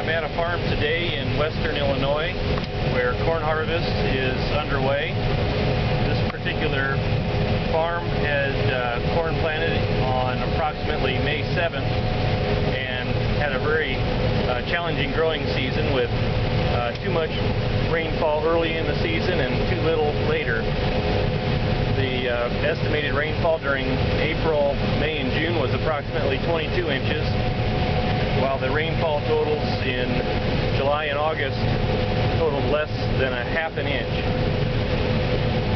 I'm at a farm today in western Illinois where corn harvest is underway. This particular farm had corn planted on approximately May 7th and had a very challenging growing season with too much rainfall early in the season and too little later. The estimated rainfall during April, May, and June was approximately 22 inches, while the rainfall totals in July and August totaled less than a half an inch.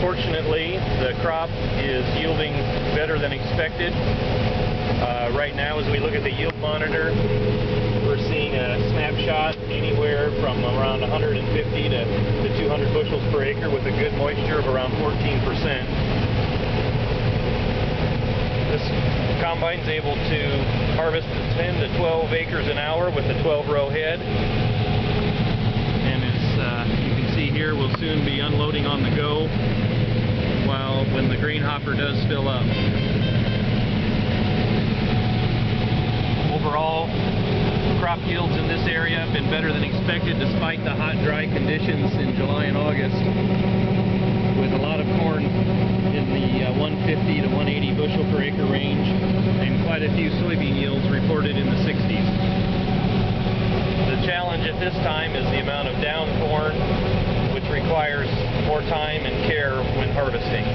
Fortunately, the crop is yielding better than expected. Right now, as we look at the yield monitor, we're seeing a snapshot anywhere from around 150 to 200 bushels per acre with a good moisture of around 14%. This combine is able to harvest 10 to 12 acres an hour with a 12-row head. And as you can see here, we'll soon be unloading on the go when the grain hopper does fill up. Overall, crop yields in this area have been better than expected despite the hot, dry conditions in July and August, with a lot of corn in the 150 to 180 bushel per acre range and quite a few soybean yields reported in the 60s. The challenge at this time is the amount of down corn, which requires more time and care when harvesting.